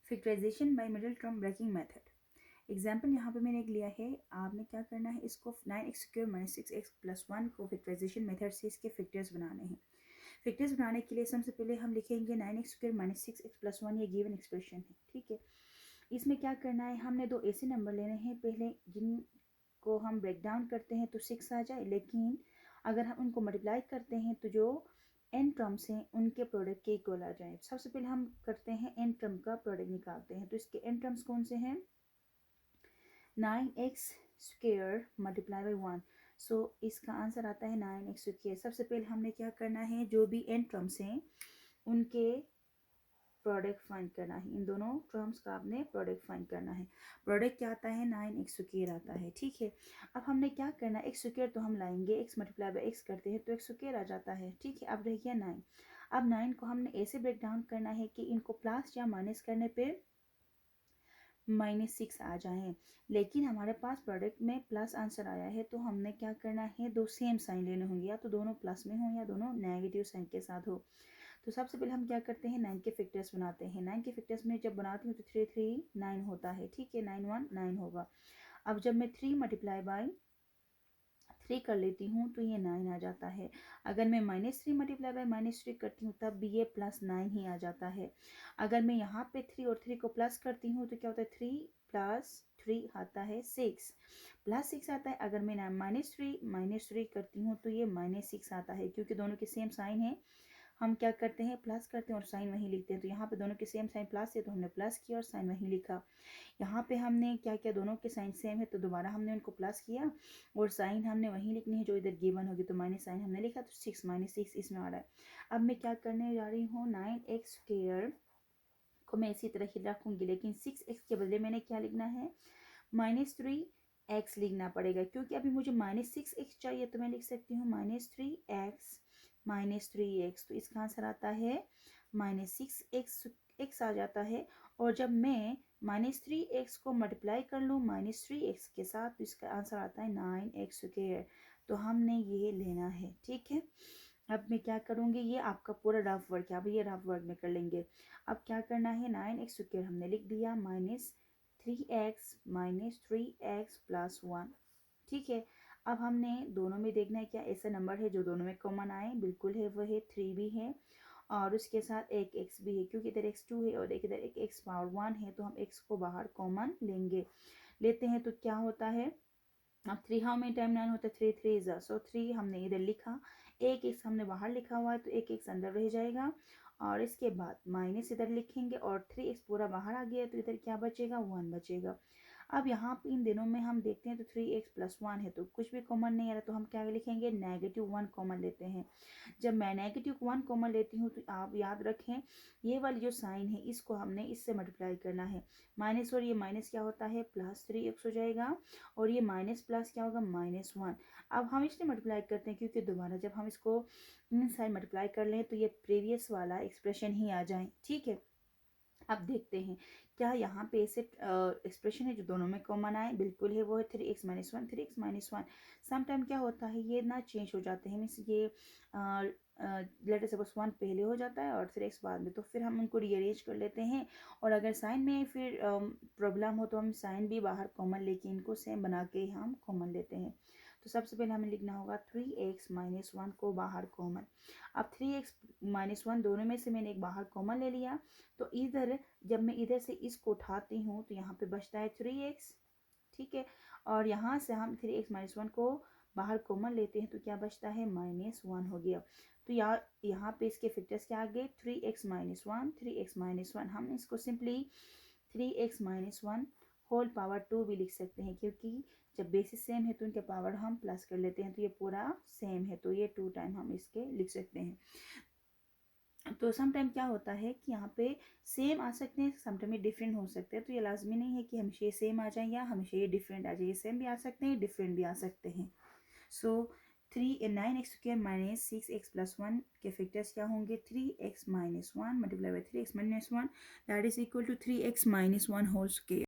Factorisation by middle term breaking method. Example यहाँ पे मैंने एक लिया है, आपने क्या करना है, इसको 9x² - 6x+1 को फैक्टराइजेशन मेथड से इसके फैक्टर्स बनाने हैं। फैक्टर्स बनाने के लिए सबसे पहले हम लिखेंगे 9x² - 6x+1, ये गिवन एक्सप्रेशन है, ठीक है। इसमें क्या करना है, हमने दो ऐसे नंबर लेने हैं पहले जिनको हम ब्रेक डाउन करते हैं तो 6 आ जाए, लेकिन अगर हम उनको मल्टीप्लाई करते हैं तो जो एन टर्म्स हैं उनके प्रोडक्ट के इक्वल आ जाए। सबसे पहले हम करते हैं एन टर्म का प्रोडक्ट निकालते हैं, तो इसके एन टर्म्स कौन से हैं, 9x² मल्टीप्लाई बाई 1। सो इसका आंसर आता है 9x²। सबसे पहले हमने क्या करना है, जो भी एन टर्म्स हैं उनके प्रोडक्ट फाइंड करना है, इन दोनों टर्म्स का आपने प्रोडक्ट फाइंड करना है। प्रोडक्ट क्या आता है, 9x² आता है, ठीक है। अब हमने क्या करना है, x² तो हम लाएंगे, x मल्टीप्लाई बाई x करते हैं तो x² आ जाता है, ठीक है। अब रह गया 9। अब 9 को हमने ऐसे ब्रेक डाउन करना है कि इनको प्लस या माइनस करने पे -6 आ जाए, लेकिन हमारे पास प्रोडक्ट में प्लस आंसर आया है तो हमने क्या करना है, दो सेम साइन लेने होंगे, या तो दोनों प्लस में हो या दोनों नेगेटिव साइन के साथ हो। तो सबसे पहले हम क्या करते हैं, 9 के फैक्टर्स बनाते हैं। 9 के फैक्टर्स में जब बनाती हूँ तो 3 3 9 होता है, ठीक है, 9 1 9 होगा। अब जब मैं 3 मल्टीप्लाई बाई 3 कर लेती हूँ तो ये 9 आ जाता है। अगर मैं -3 मल्टीप्लाई बाई -3 करती हूँ तब भी ये +9 ही आ जाता है। अगर मैं यहाँ पे 3 और 3 को प्लस करती हूँ तो क्या होता है, 3 + 3 आता है 6, +6 आता है। अगर मैं -3 करती हूँ तो ये -6 आता है, क्योंकि दोनों के सेम साइन है, हम क्या करते हैं, प्लस करते हैं और साइन वहीं लिखते हैं। तो यहाँ पे दोनों के सेम साइन प्लस है तो हमने प्लस किया और साइन वहीं लिखा। यहाँ पे हमने क्या किया, दोनों के साइन सेम है तो दोबारा हमने उनको प्लस किया और साइन हमने वहीं लिखनी है जो इधर गिवन होगी, तो माइनस साइन हमने लिखा, तो 6 -6 इसमें आ रहा है। अब मैं क्या करने जा रही हूँ, 9x² को मैं इसी तरह ही रखूँगी, लेकिन 6x के बदले मैंने क्या लिखना है, -3x लिखना पड़ेगा, क्योंकि अभी मुझे -6x चाहिए, तो मैं लिख सकती हूँ -3x -3x। तो इसका आंसर आता है -6x आ जाता है। और जब मैं -3x को मल्टीप्लाई कर लूँ -3x के साथ तो इसका आंसर आता है 9x²। तो हमने ये लेना है, ठीक है। अब मैं क्या करूँगी, ये आपका पूरा रफ वर्क है, अब ये रफ वर्क में कर लेंगे। अब क्या करना है, 9x² हमने लिख दिया, -3x -3x+1, ठीक है। अब हमने दोनों में देखना है क्या ऐसा नंबर है जो दोनों में कॉमन आए, बिल्कुल है, वो है 3 भी है और उसके साथ एक x भी है, क्योंकि इधर x2 है और इधर एक x⁻1 है, तो हम x को बाहर कॉमन लेते हैं तो क्या होता है, अब 3 हाउ मेनी टाइम 9 होता है, 3 3 ज़ा, सो 3 हमने इधर लिखा, एक x हमने बाहर लिखा हुआ है तो एक x अंदर रह जाएगा, और इसके बाद माइनस इधर लिखेंगे और 3x पूरा बाहर आ गया तो इधर क्या बचेगा, 1 बचेगा। अब यहाँ पे इन दिनों में हम देखते हैं तो 3x+1 है तो कुछ भी कॉमन नहीं आ रहा, तो हम क्या लिखेंगे, -1 कॉमन लेते हैं। जब मैं -1 कॉमन लेती हूँ तो आप याद रखें, ये वाली जो साइन है इसको हमने इससे मल्टीप्लाई करना है, माइनस और ये माइनस क्या होता है, +3x हो जाएगा, और ये माइनस प्लस क्या होगा, -1। अब हम इसलिए मल्टीप्लाई करते हैं क्योंकि दोबारा जब हम इसको इन साइड मल्टीप्लाई कर लें तो ये प्रीवियस वाला एक्सप्रेशन ही आ जाए, ठीक है। अब देखते हैं क्या यहाँ पे ऐसे एक्सप्रेशन है जो दोनों में कॉमन आए, बिल्कुल है, वो है 3x - 1 3x - 1। समटाइम क्या होता है, ये ना चेंज हो जाते हैं, मीन्स ये लेटर सपोज 1 पहले हो जाता है और 3x बाद में, तो फिर हम उनको रीअरेंज कर लेते हैं। और अगर साइन में फिर प्रॉब्लम हो तो हम साइन भी बाहर कॉमन लेके इनको सेम बना के हम कॉमन लेते हैं। तो सबसे पहले हमें लिखना होगा 3x - 1 को बाहर कॉमन। अब 3x - 1 दोनों में से मैंने एक बाहर कॉमन ले लिया, तो इधर जब मैं इधर से इसको उठाती हूँ तो यहाँ पे बचता है 3x, ठीक है। और यहाँ से हम 3x - 1 को बाहर कॉमन लेते हैं तो क्या बचता है, -1 हो गया। तो यहाँ पे इसके फैक्टर्स क्या आ गए, 3x - 1 3x - 1, हम इसको सिंपली 3x - 1 होल पावर 2 भी लिख सकते हैं, क्योंकि जब बेसिस सेम है तो इनके पावर हम प्लस कर लेते हैं, तो ये पूरा सेम है तो ये 2 टाइम हम इसके लिख सकते हैं। तो समटाइम क्या होता है कि यहाँ पे सेम आ सकते हैं, समटाइम ये डिफरेंट हो सकते हैं, तो ये लाजमी नहीं है कि हमेशा ये सेम आ जाए या हमेशा ये डिफरेंट आ जाए, ये सेम भी आ सकते हैं, डिफरेंट भी आ सकते हैं। सो 9x² - 6x+1 के फैक्टर्स क्या होंगे, 3x - 1 multiply by 3x - 1 that is equal to 3x - 1 whole square.